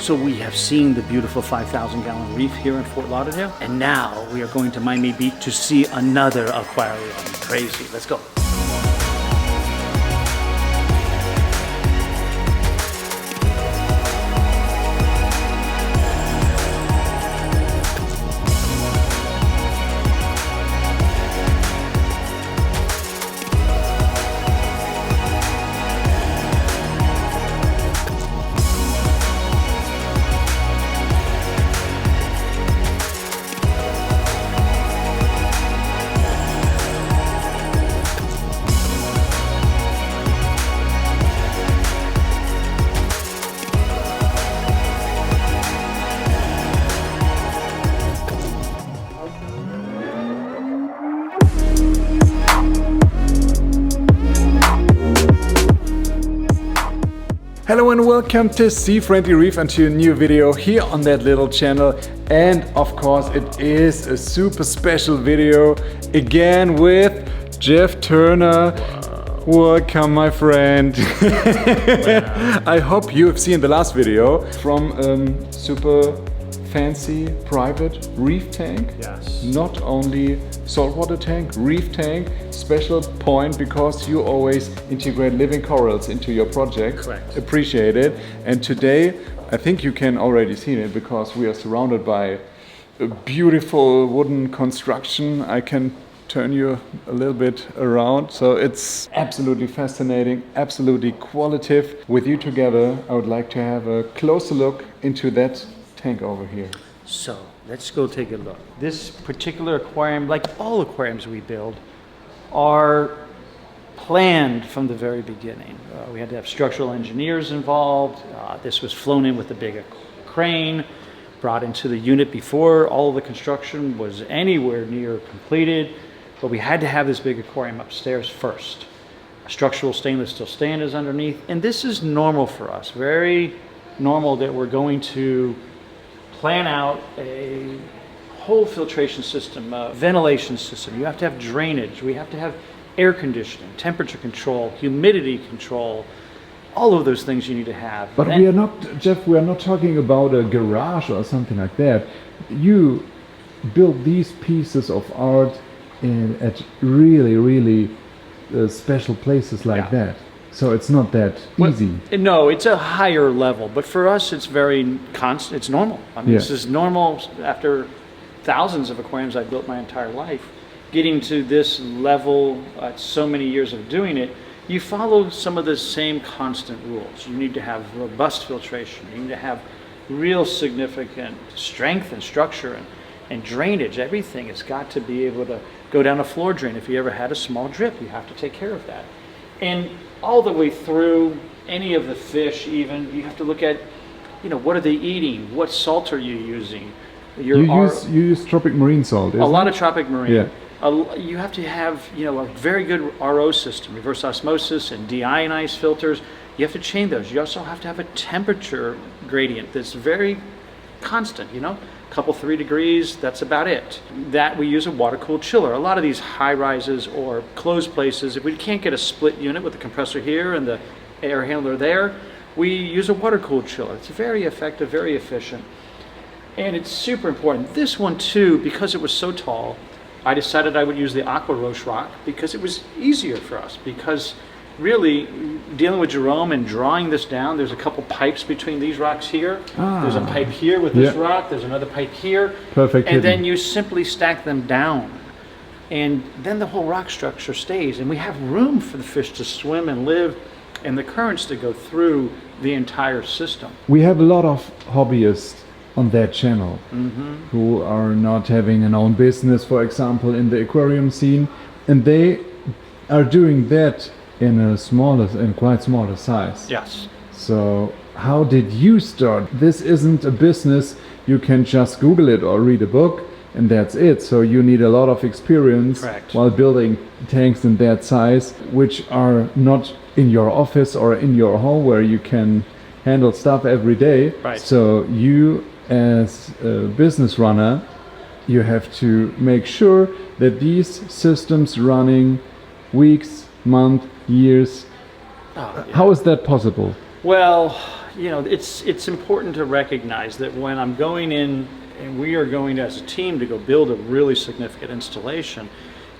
So we have seen the beautiful 5,000 gallon reef here in Fort Lauderdale, and now we are going to Miami Beach to see another aquarium. Crazy, let's go. Hello and welcome to Sea Friendly Reef and to a new video here on that little channel. And of course it is a super special video again with Jeff Turner. Wow. Welcome my friend. Wow. I hope you have seen the last video from super fancy private reef tank. Yes. Not only saltwater tank, reef tank, special point because you always integrate living corals into your project. Correct. Appreciate it. And today, I think you can already see it because we are surrounded by a beautiful wooden construction. I can turn you a little bit around. So it's absolutely fascinating, absolutely qualitative. With you together, I would like to have a closer look into that tank over here. So let's go take a look. This particular aquarium, like all aquariums we build, are planned from the very beginning. We had to have structural engineers involved. This was flown in with a big crane, brought into the unit before all of the construction was anywhere near completed. But we had to have this big aquarium upstairs first. Structural stainless steel stand is underneath. And this is normal for us, very normal that we're going to plan out a whole filtration system, ventilation system. You have to have drainage. We have to have air conditioning, temperature control, humidity control, all of those things you need to have. But we are not, Jeff, we are not talking about a garage or something like that. You build these pieces of art at really special places like that. So it's not that easy. No, it's a higher level, but for us it's very constant, it's normal. I mean, this is normal after thousands of aquariums I've built my entire life. Getting to this level, so many years of doing it, you follow some of the same constant rules. You need to have robust filtration, you need to have real significant strength and structure and drainage. Everything has got to be able to go down a floor drain. If you ever had a small drip, you have to take care of that. And all the way through any of the fish, even you have to look at, what are they eating? What salt are you using? You use Tropic Marin salt. A lot of Tropic Marin. Yeah. You have to have a very good RO system, reverse osmosis and deionized filters. You have to change those. You also have to have a temperature gradient that's very constant. A couple 3 degrees. That's about it. That we use a water-cooled chiller. A lot of these high-rises or closed places, if we can't get a split unit with the compressor here and the air handler there, we use a water-cooled chiller. It's very effective, very efficient. And it's super important. This one too, because it was so tall, I decided I would use the aqua roche rock because it was easier for us. Because really, dealing with Jerome and drawing this down, there's a couple pipes between these rocks here. There's a pipe here with this rock. There's another pipe here. Perfect. And then you simply stack them down. And then the whole rock structure stays. And we have room for the fish to swim and live and the currents to go through the entire system. We have a lot of hobbyists on that channel who are not having an own business, for example, in the aquarium scene, and they are doing that in a quite smaller size. Yes. So how did you start? This isn't a business you can just Google it or read a book and that's it. So you need a lot of experience while building tanks in that size, which are not in your office or in your home where you can handle stuff every day. Right. So you as a business runner, you have to make sure that these systems running weeks, months, years. How is that possible? Well, you know, it's important to recognize that when I'm going in, and we are going as a team to go build a really significant installation,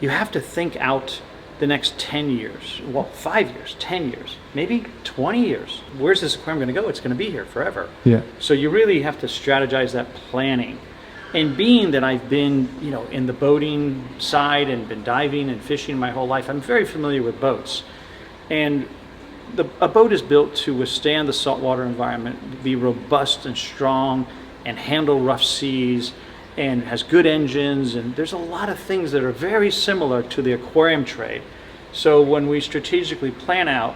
you have to think out the next 10 years, well, 5 years, 10 years, maybe 20 years. Where's this aquarium going to go? It's going to be here forever. Yeah. So you really have to strategize that planning. And being that I've been, you know, in the boating side and been diving and fishing my whole life, I'm very familiar with boats. And a boat is built to withstand the saltwater environment, be robust and strong, and handle rough seas, and has good engines, and there's a lot of things that are very similar to the aquarium trade. So when we strategically plan out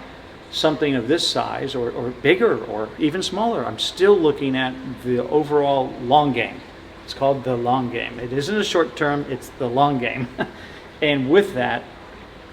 something of this size or bigger or even smaller, I'm still looking at the overall long game. It's called the long game. It isn't a short term, it's the long game. And with that,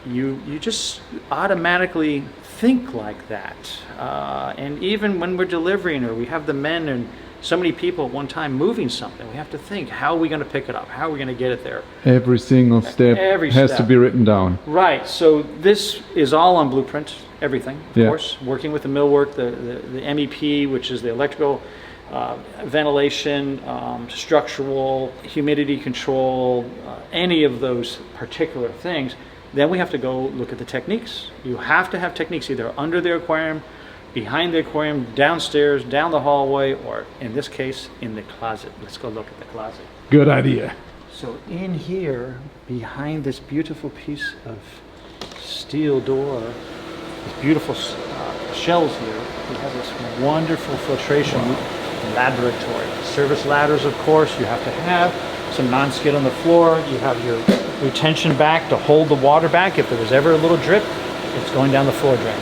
you just automatically think like that. And even when we're delivering, or we have the men and so many people at one time moving something, we have to think, how are we going to pick it up? How are we going to get it there? Every single step has to be written down. Right. So this is all on blueprint, everything, of course. Working with the millwork, the MEP, which is the electrical, ventilation, structural, humidity control, any of those particular things. Then we have to go look at the techniques. You have to have techniques either under the aquarium, behind the aquarium, downstairs, down the hallway, or in this case, in the closet. Let's go look at the closet. Good idea. So in here, behind this beautiful piece of steel door, these beautiful shells here, we have this wonderful filtration laboratory. Service ladders, of course, you have to have. Some non-skid on the floor. You have your retention back to hold the water back. If there was ever a little drip, it's going down the floor drain.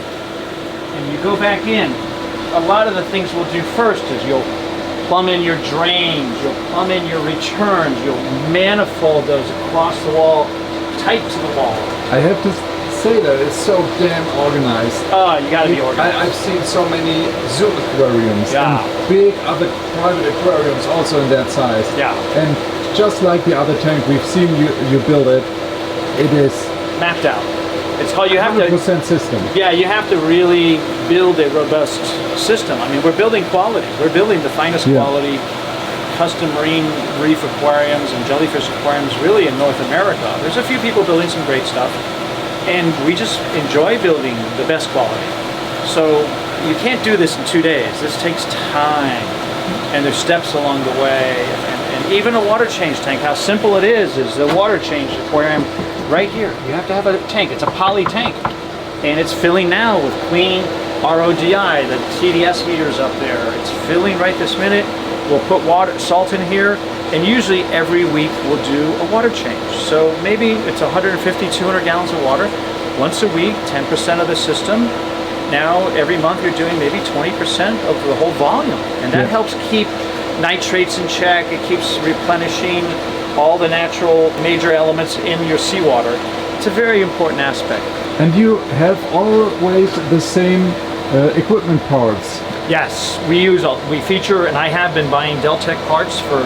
And you go back in, a lot of the things we'll do first is you'll plumb in your drains, you'll plumb in your returns, you'll manifold those across the wall, tight to the wall. I have to say that it's so damn organized. Oh, you gotta be organized. I've seen so many Zoom aquariums and big other private aquariums also in that size. Yeah. And just like the other tank, we've seen you build it, it is mapped out. It's called, you have 100% system. Yeah, you have to really build a robust system. I mean, we're building quality. We're building the finest quality custom marine reef aquariums and jellyfish aquariums really in North America. There's a few people building some great stuff, and we just enjoy building the best quality. So you can't do this in 2 days. This takes time, and there's steps along the way. And even a water change tank, how simple it is the water change aquarium. Right here, you have to have a tank. It's a poly tank, and it's filling now with clean RODI, the TDS meters up there. It's filling right this minute. We'll put salt in here, and usually every week we'll do a water change. So maybe it's 150, 200 gallons of water. Once a week, 10% of the system. Now every month you're doing maybe 20% of the whole volume, and that helps keep nitrates in check. It keeps replenishing all the natural major elements in your seawater. It's a very important aspect. And you have always the same equipment parts. Yes, we feature, and I have been buying Deltec parts for,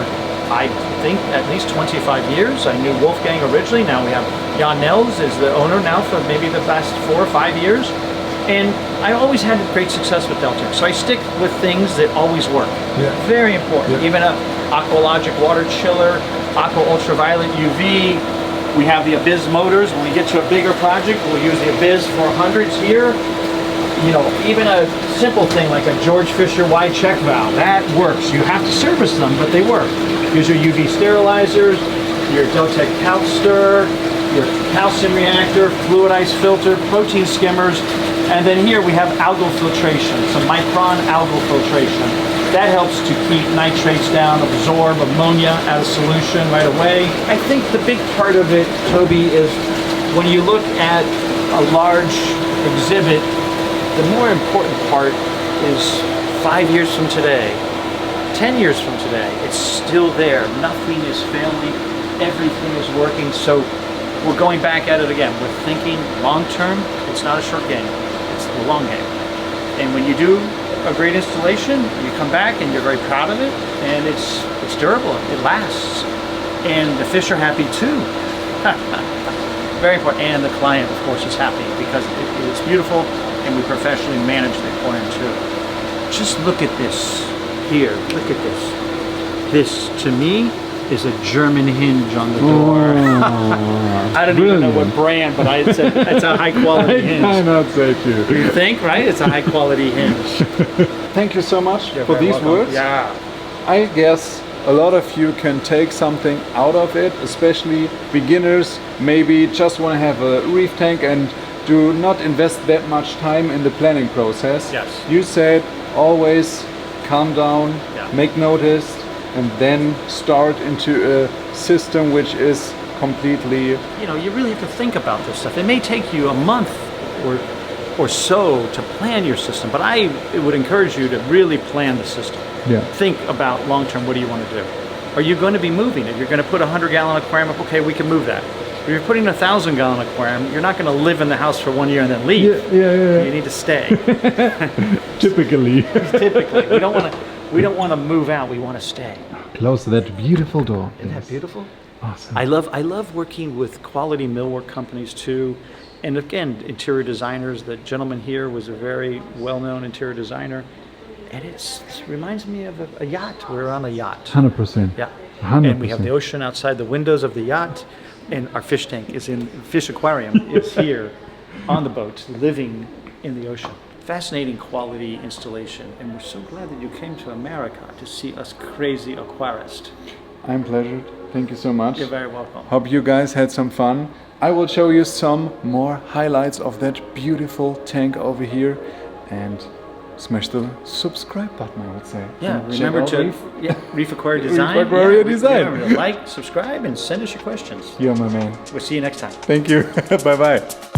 I think, at least 25 years. I knew Wolfgang originally. Now we have Jan Nels is the owner now for maybe the last 4 or 5 years. And I always had great success with Deltec. So I stick with things that always work. Very important. Even a Aqualogic water chiller, Aqua Ultraviolet UV. We have the Abyss motors. When we get to a bigger project, we'll use the Abyss 400s here. You know, even a simple thing like a George Fisher wide check valve, that works. You have to service them, but they work. Use your UV sterilizers, your Deltec calc stir, your calcium reactor, fluidized filter, protein skimmers, and then here we have algal filtration, some Micron algal filtration. That helps to keep nitrates down, absorb ammonia out of solution right away. I think the big part of it, Toby, is when you look at a large exhibit, the more important part is 5 years from today, 10 years from today, it's still there. Nothing is failing, everything is working. So we're going back at it again. We're thinking long term. It's not a short game, it's the long game. And when you do a great installation, you come back and you're very proud of it, and it's durable, it lasts. And the fish are happy too. Very important. And the client, of course, is happy because it's beautiful, and we professionally manage the aquarium too. just look at this here. Look at this. This, to me, is a German hinge on the door. I don't even know what brand, but it's a high quality hinge. I cannot say too. You think, right? It's a high quality hinge. Thank you so much You're for very these welcome. words. Yeah. I guess a lot of you can take something out of it, especially beginners maybe just want to have a reef tank and do not invest that much time in the planning process. Yes. You said always calm down, Yeah. make notice, and then start into a system which is completely... You know, you really have to think about this stuff. It may take you a month or so to plan your system, but I would encourage you to really plan the system. Yeah. Think about long term, what do you want to do? Are you going to be moving? If you're going to put a 100-gallon aquarium up, okay, we can move that. If you're putting a 1,000-gallon aquarium, you're not going to live in the house for 1 year and then leave. Yeah. You need to stay. Typically. Typically, we don't want to move out. We want to stay. Close that beautiful door. Isn't that beautiful? Awesome. I love working with quality millwork companies too, and again, interior designers. The gentleman here was a very well-known interior designer, and it reminds me of a yacht. We're on a yacht. 100%. Yeah. 100%. And we have the ocean outside the windows of the yacht, and our fish tank is in fish aquarium is here on the boat, living in the ocean. Fascinating quality installation, and we're so glad that you came to America to see us crazy aquarists. I'm pleasured. Thank you so much. You're very welcome. Hope you guys had some fun. I will show you some more highlights of that beautiful tank over here, and smash the subscribe button, I would say. Yeah, And check remember out to Reef Aquaria Design. Reef Aquaria Yeah, Design. remember to like, subscribe, and send us your questions. You're my man. We'll see you next time. Thank you. Bye bye.